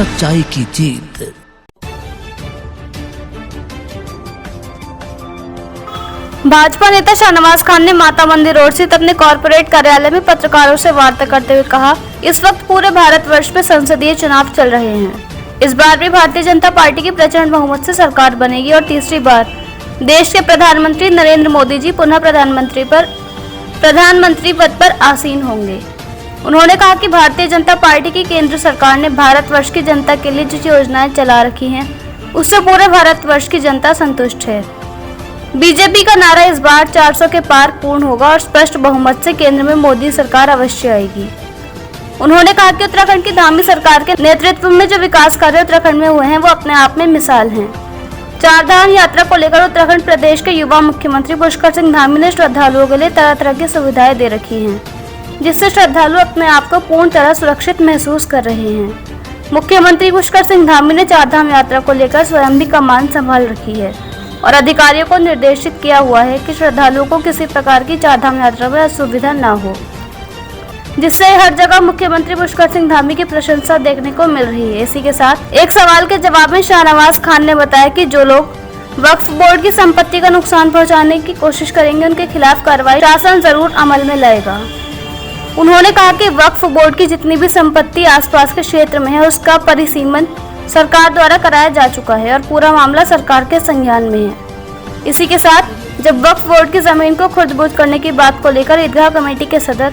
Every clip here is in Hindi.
सच्चाई की जीत। भाजपा नेता शाहनवाज खान ने माता मंदिर रोड स्थित अपने कॉर्पोरेट कार्यालय में पत्रकारों से वार्ता करते हुए कहा, इस वक्त पूरे भारतवर्ष में संसदीय चुनाव चल रहे हैं। इस बार भी भारतीय जनता पार्टी की प्रचंड बहुमत से सरकार बनेगी और तीसरी बार देश के प्रधानमंत्री नरेंद्र मोदी जी पुनः प्रधानमंत्री पद पर आसीन होंगे। उन्होंने कहा कि भारतीय जनता पार्टी की केंद्र सरकार ने भारतवर्ष की जनता के लिए जो योजनाएं चला रखी हैं, उससे पूरे भारतवर्ष की जनता संतुष्ट है। बीजेपी का नारा इस बार 400 के पार पूर्ण होगा और स्पष्ट बहुमत से केंद्र में मोदी सरकार अवश्य आएगी। उन्होंने कहा कि उत्तराखंड की धामी सरकार के नेतृत्व में जो विकास कार्य उत्तराखंड में हुए हैं, वो अपने आप में मिसाल हैं। चारधाम यात्रा को लेकर उत्तराखंड प्रदेश के युवा मुख्यमंत्री पुष्कर सिंह धामी ने श्रद्धालुओं के लिए तरह तरह की सुविधाएं दे रखी हैं, जिससे श्रद्धालु अपने आप को पूर्ण तरह सुरक्षित महसूस कर रहे हैं। मुख्यमंत्री पुष्कर सिंह धामी ने चारधाम यात्रा को लेकर स्वयं भी कमान संभाल रखी है और अधिकारियों को निर्देशित किया हुआ है कि श्रद्धालुओं को किसी प्रकार की चारधाम यात्रा में असुविधा न हो, जिससे हर जगह मुख्यमंत्री पुष्कर सिंह धामी की प्रशंसा देखने को मिल रही है। इसी के साथ एक सवाल के जवाब में शाहनवाज खान ने बताया कि जो लोग वक्फ बोर्ड की संपत्ति का नुकसान पहुंचाने की कोशिश करेंगे, उनके खिलाफ कार्रवाई शासन जरूर अमल में लाएगा। उन्होंने कहा कि वक्फ बोर्ड की जितनी भी संपत्ति आसपास के क्षेत्र में है, उसका परिसीमन सरकार द्वारा कराया जा चुका है और पूरा मामला सरकार के संज्ञान में है। इसी के साथ जब वक्फ बोर्ड की जमीन को खुर्द-बुर्द करने की बात को लेकर ईदगाह कमेटी के सदर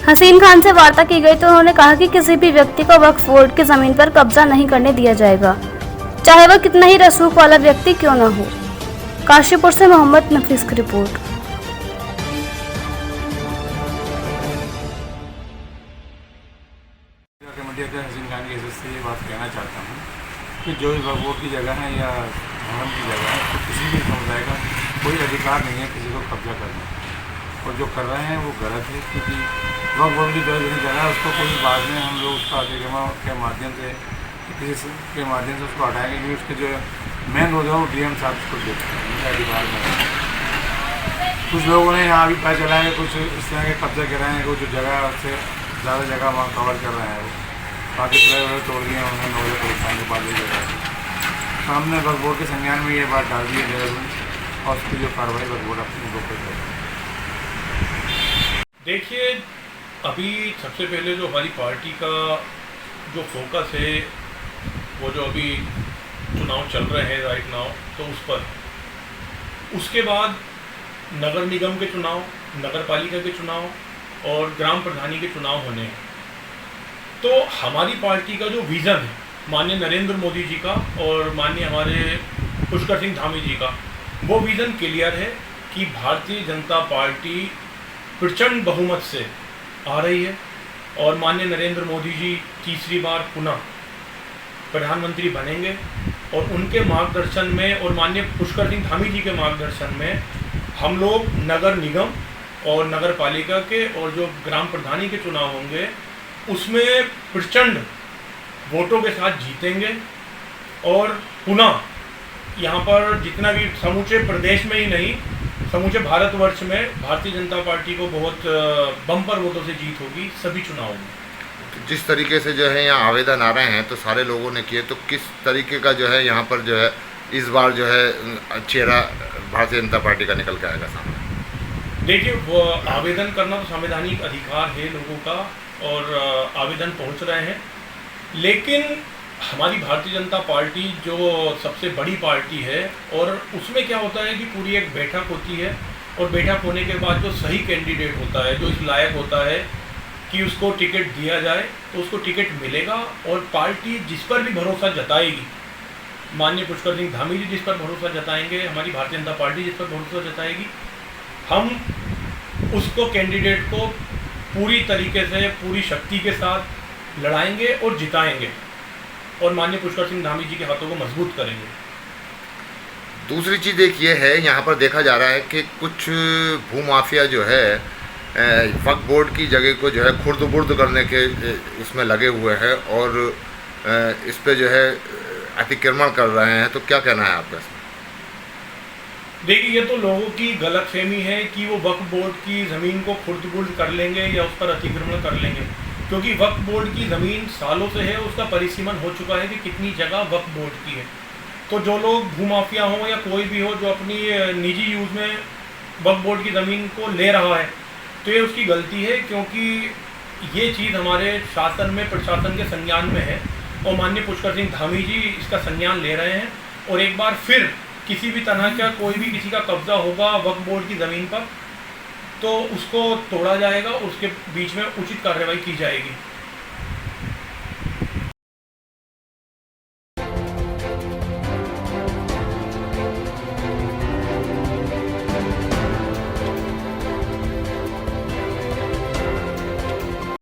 हसीन खान से वार्ता की गई, तो उन्होंने कहा कि किसी भी व्यक्ति को वक्फ बोर्ड की जमीन पर कब्जा नहीं करने दिया जाएगा, चाहे वह कितना ही रसूख वाला व्यक्ति क्यों न हो। काशीपुर से मोहम्मद नफीस की रिपोर्ट। हसीन खान की हैसियत से ये बात कहना चाहता हूँ कि जो भी वक्फ बोर्ड की जगह है या धर्म की जगह है, तो किसी भी समुदाय का कोई अधिकार नहीं है किसी को कब्जा करने, और जो कर रहे हैं वो गलत है। क्योंकि वक्फ बोर्ड की जो जगह है उसको कोई बाद में हम लोग उसका अधिगम के माध्यम से किसी के माध्यम से उसको हटाएंगे, क्योंकि उसके जो मेन रोड है वो डीएम साहब उसको देखते हैं, उनके अधिकार में। कुछ लोगों ने यहाँ भी पता चला है कि कुछ इस तरह के कब्जा कर रहे हैं, कुछ जगह से ज़्यादा जगह वहाँ कवर कर रहे हैं, वो बाकी प्लेयर तोड़ दिए उन्होंने नौजे परेशान के बाद ये जगह सामने वक्फ बोर्ड के संज्ञान में ये बात डाल दी है जगह, और उसकी जो कार्रवाई वक्फ बोर्ड अपने ऊपर करेगा। देखिए, अभी सबसे पहले जो हमारी पार्टी का जो फोकस है, वो जो अभी चुनाव चल रहे हैं राइट नाउ, तो उस पर, उसके बाद नगर निगम के चुनाव, नगर पालिका के चुनाव और ग्राम प्रधानी के चुनाव होने हैं। तो हमारी पार्टी का जो विज़न है माननीय नरेंद्र मोदी जी का और माननीय हमारे पुष्कर सिंह धामी जी का, वो विज़न क्लियर है कि भारतीय जनता पार्टी प्रचंड बहुमत से आ रही है और माननीय नरेंद्र मोदी जी तीसरी बार पुनः प्रधानमंत्री बनेंगे, और उनके मार्गदर्शन में और माननीय पुष्कर सिंह धामी जी के मार्गदर्शन में हम लोग नगर निगम और नगर पालिका के और जो ग्राम प्रधानी के चुनाव होंगे उसमें प्रचंड वोटों के साथ जीतेंगे और पुनः यहाँ पर जितना भी समूचे प्रदेश में ही नहीं, समूचे भारतवर्ष में भारतीय जनता पार्टी को बहुत बम्पर वोटों से जीत होगी सभी चुनावों में। जिस तरीके से जो है यहाँ आवेदन आ रहे हैं तो सारे लोगों ने किए, तो किस तरीके का जो है यहाँ पर जो है इस बार जो है चेहरा भारतीय जनता पार्टी का निकल के आएगा सामने? देखिए, वो आवेदन करना तो संवैधानिक अधिकार है लोगों का और आवेदन पहुंच रहे हैं, लेकिन हमारी भारतीय जनता पार्टी जो सबसे बड़ी पार्टी है, और उसमें क्या होता है कि पूरी एक बैठक होती है, और बैठक होने के बाद जो सही कैंडिडेट होता है, जो इस लायक होता है कि उसको टिकट दिया जाए, तो उसको टिकट मिलेगा। और पार्टी जिस पर भी भरोसा जताएगी, माननीय पुष्कर सिंह धामी जी जिस पर भरोसा जताएंगे, हमारी भारतीय जनता पार्टी जिस पर भरोसा जताएगी, हम उसको कैंडिडेट को पूरी तरीके से पूरी शक्ति के साथ लड़ाएंगे और जिताएंगे और माननीय पुष्कर सिंह धामी जी के हाथों को मजबूत करेंगे। दूसरी चीज़ एक ये है, यहाँ पर देखा जा रहा है कि कुछ भूमाफिया जो है वक्फ बोर्ड की जगह को जो है खुर्द-बुर्द करने के उसमें लगे हुए हैं और इस पे जो है अतिक्रमण कर रहे हैं, तो क्या कहना है आपका इसमें? देखिए, ये तो लोगों की गलतफहमी है कि वो वक्फ बोर्ड की ज़मीन को खुर्द-बुर्द कर लेंगे या उस पर अतिक्रमण कर लेंगे। क्योंकि वक्फ बोर्ड की ज़मीन सालों से है, उसका परिसीमन हो चुका है कि कितनी जगह वक्फ बोर्ड की है। तो जो लोग भूमाफिया हों या कोई भी हो जो अपनी निजी यूज़ में वक्फ बोर्ड की ज़मीन को ले रहा है, तो ये उसकी गलती है, क्योंकि ये चीज़ हमारे शासन में, प्रशासन के संज्ञान में है और माननीय पुष्कर सिंह धामी जी इसका संज्ञान ले रहे हैं। और एक बार फिर किसी भी तरह का कोई भी किसी का कब्जा होगा वक्फ बोर्ड की ज़मीन पर, तो उसको तोड़ा जाएगा और उसके बीच में उचित कार्रवाई की जाएगी।